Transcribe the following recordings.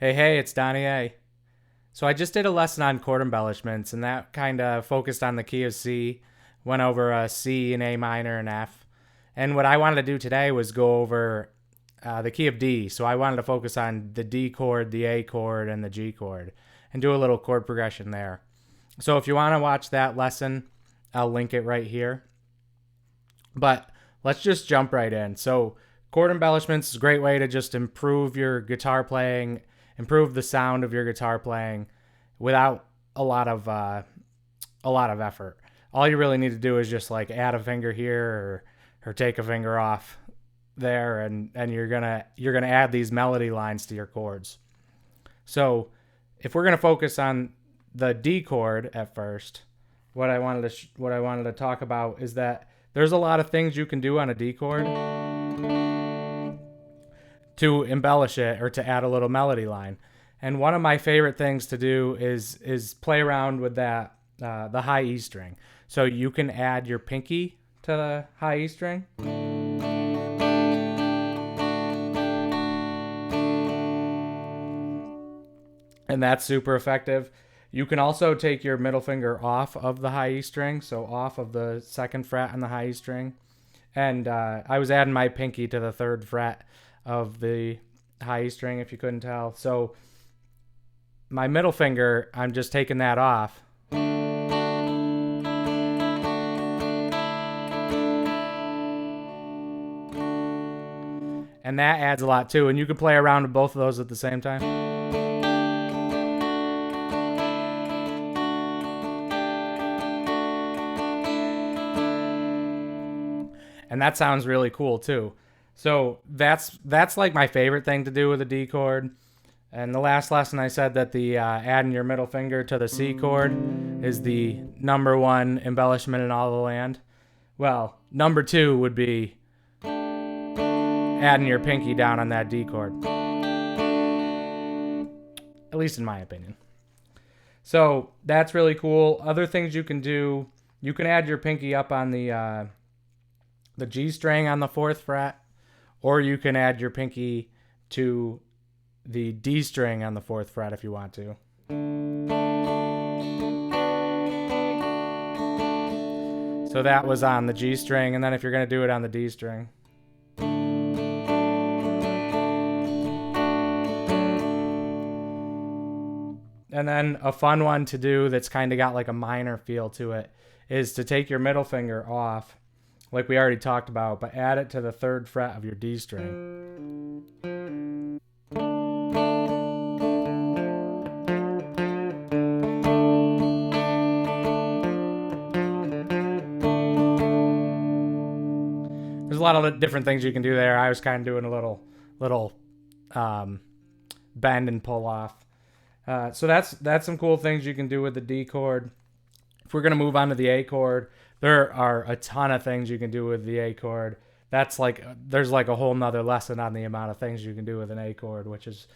Hey, it's Donnie A. So I just did a lesson on chord embellishments, and that kind of focused on the key of C, went over a C and A minor and F. And what I wanted to do today was go over the key of D. So I wanted to focus on the D chord, the A chord, and the G chord, and do a little chord progression there. So if you want to watch that lesson, I'll link it right here. But let's just jump right in. So chord embellishments is a great way to just improve your guitar playing, improve the sound of your guitar playing without a lot of effort. All you really need to do is just like add a finger here or take a finger off there, and you're gonna add these melody lines to your chords. So if we're gonna focus on the D chord at first, what I wanted to talk about is that there's a lot of things you can do on a D chord to embellish it or to add a little melody line. And one of my favorite things to do is play around with that the high E string. So you can add your pinky to the high E string. And that's super effective. You can also take your middle finger off of the high E string, so off of the second fret on the high E string. And I was adding my pinky to the third fret of the high E string, if you couldn't tell. So my middle finger, I'm just taking that off. And that adds a lot too. And you can play around with both of those at the same time. And that sounds really cool too. So that's like my favorite thing to do with a D chord. And the last lesson I said that the adding your middle finger to the C chord is the number one embellishment in all the land. Well, number two would be adding your pinky down on that D chord. At least in my opinion. So that's really cool. Other things you can do, you can add your pinky up on the G string on the fourth fret, or you can add your pinky to the D string on the fourth fret if you want to. So that was on the G string, and then if you're going to do it on the D string. And then a fun one to do that's kind of got like a minor feel to it is to take your middle finger off, like we already talked about, but add it to the third fret of your D string. There's a lot of different things you can do there. I was kind of doing a little bend and pull off. So that's some cool things you can do with the D chord. If we're gonna move on to the A chord, there are a ton of things you can do with the A chord. There's like a whole nother lesson on the amount of things you can do with an A chord, which is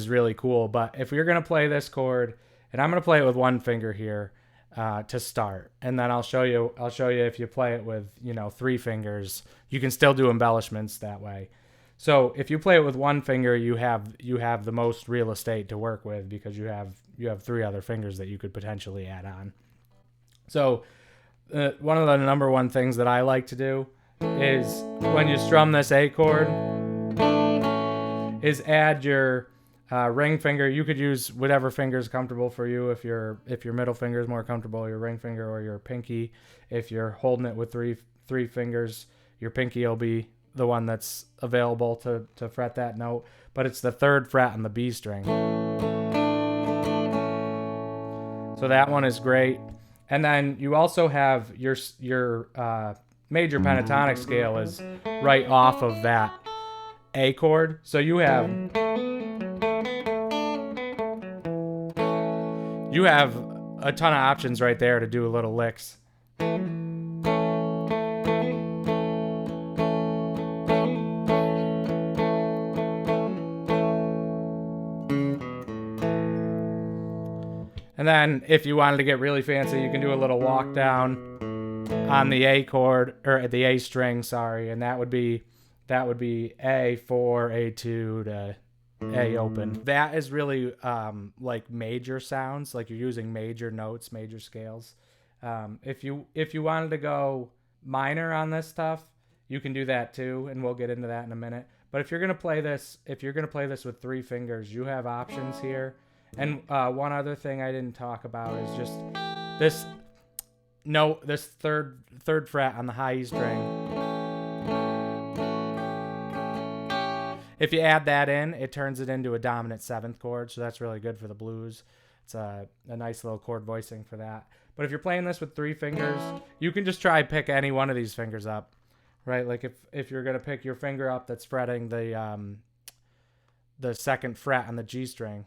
really cool. But if you're gonna play this chord, and I'm gonna play it with one finger here to start, and then I'll show you if you play it with three fingers, you can still do embellishments that way. So if you play it with one finger, you have the most real estate to work with because you have three other fingers that you could potentially add on. So one of the number one things that I like to do is when you strum this A chord is add your ring finger. You could use whatever finger is comfortable for you. If your middle finger is more comfortable, your ring finger or your pinky. If you're holding it with three fingers, your pinky will be the one that's available to fret that note. But it's the third fret on the B string. So that one is great. And then you also have your major pentatonic scale is right off of that A chord. So you have a ton of options right there to do little licks. And then if you wanted to get really fancy, you can do a little walk down on the A chord, or the A string, sorry, and that would be A4, A2 to A open. That is really like major sounds, like you're using major notes, major scales. If you wanted to go minor on this stuff, you can do that too, and we'll get into that in a minute. But if you're gonna play this with 3 fingers, you have options here. And one other thing I didn't talk about is just this note, this third fret on the high E string. If you add that in, it turns it into a dominant 7th chord, so that's really good for the blues. It's a nice little chord voicing for that. But if you're playing this with 3 fingers, you can just try pick any one of these fingers up, right? Like if you're gonna pick your finger up that's fretting the 2nd fret on the G string,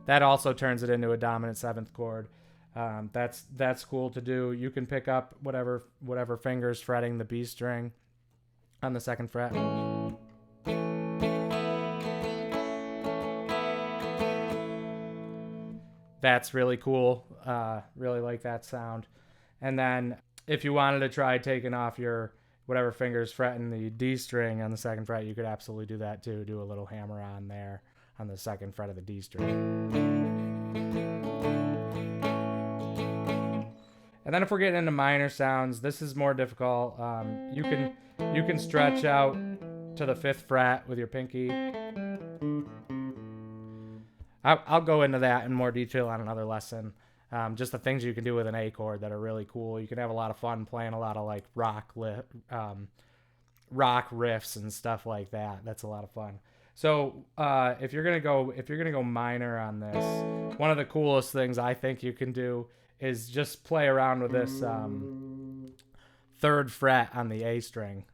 that also turns it into a dominant 7th chord. That's cool to do. You can pick up whatever fingers fretting the B string on the 2nd fret. That's really cool. Really like that sound. And then if you wanted to try taking off your whatever fingers fretting the D string on the 2nd fret, you could absolutely do that too. Do a little hammer on there on the 2nd fret of the D string. And then if we're getting into minor sounds, this is more difficult. You can stretch out to the 5th fret with your pinky. I'll go into that in more detail on another lesson. Just the things you can do with an A chord that are really cool. You can have a lot of fun playing a lot of like rock riffs and stuff like that. That's a lot of fun. So if you're gonna go minor on this, one of the coolest things I think you can do is just play around with this 3rd fret on the A string.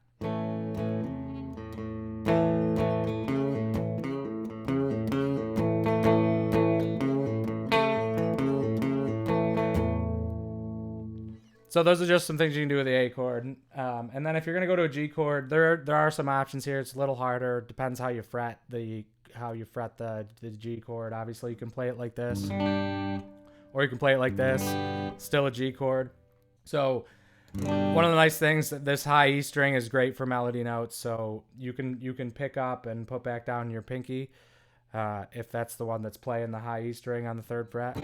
So those are just some things you can do with the A chord. And then if you're going to go to a G chord, there are some options here. It's a little harder. Depends how you fret the G chord. Obviously, you can play it like this, or you can play it like this, still a G chord. So one of the nice things that this high E string is great for melody notes. So you can pick up and put back down your pinky if that's the one that's playing the high E string on the 3rd fret.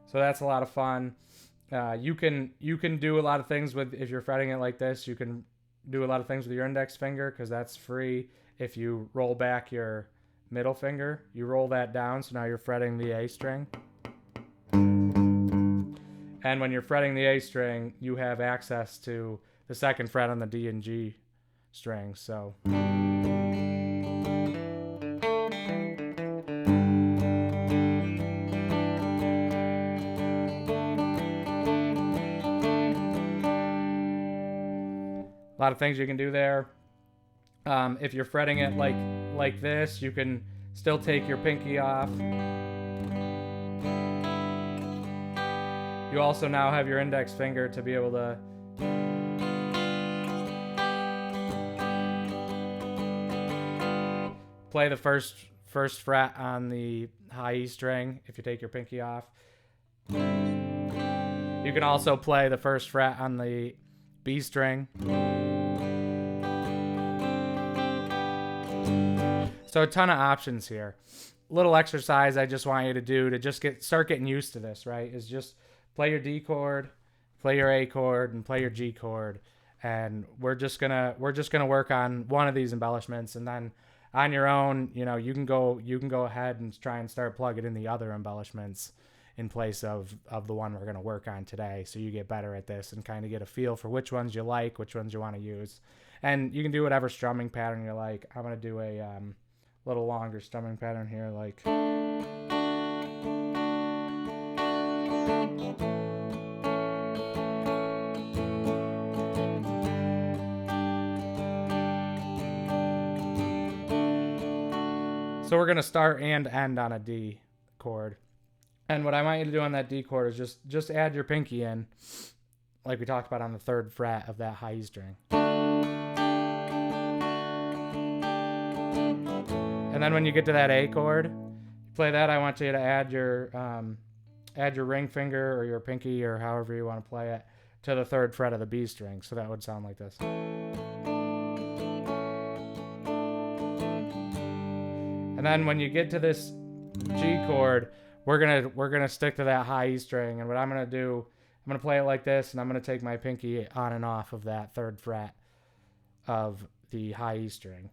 So that's a lot of fun. You can do a lot of things with, if you're fretting it like this, you can do a lot of things with your index finger because that's free. If you roll back your middle finger, you roll that down, so now you're fretting the A string. And when you're fretting the A string, you have access to the 2nd fret on the D and G strings. So a lot of things you can do there. If you're fretting it like this, you can still take your pinky off. You also now have your index finger to be able to play the first fret on the high E string if you take your pinky off. You can also play the 1st fret on the B string. So a ton of options here. Little exercise I just want you to do to just start getting used to this, right? Is just play your D chord, play your A chord, and play your G chord. And we're just gonna work on one of these embellishments, and then on your own, you can go ahead and try and start plugging in the other embellishments in place of the one we're gonna work on today. So you get better at this and kind of get a feel for which ones you like, which ones you want to use. And you can do whatever strumming pattern you like. I'm gonna do a little longer strumming pattern here, like. So we're gonna start and end on a D chord. And what I want you to do on that D chord is just add your pinky in, like we talked about on the 3rd fret of that high E string. And then when you get to that A chord, Play that. I want you to add your ring finger or your pinky or however you want to play it to the 3rd fret of the B string. So that would sound like this. And then when you get to this G chord, we're gonna stick to that high E string. And what I'm gonna do, I'm gonna play it like this, and I'm gonna take my pinky on and off of that 3rd fret of the high E string,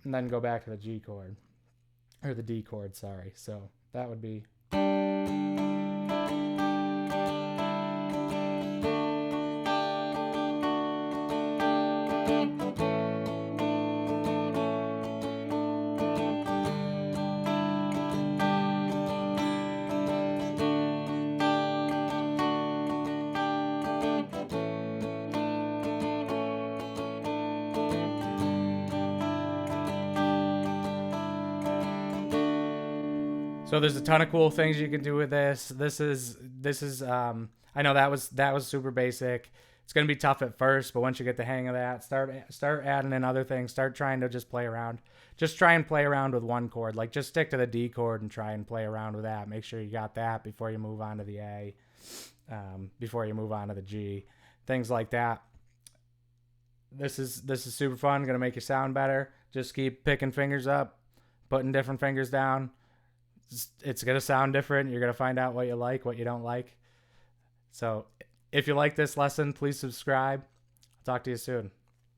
and then go back to the G chord, or the D chord, sorry. So that would be. So there's a ton of cool things you can do with this. This is I know that was super basic. It's gonna be tough at first, but once you get the hang of that, start adding in other things. Start trying to just play around. Just try and play around with one chord. Like just stick to the D chord and try and play around with that. Make sure you got that before you move on to the A, before you move on to the G, things like that. This is super fun. Gonna make you sound better. Just keep picking fingers up, putting different fingers down. It's going to sound different. You're going to find out what you like, what you don't like. So if you like this lesson, please subscribe. I'll talk to you soon.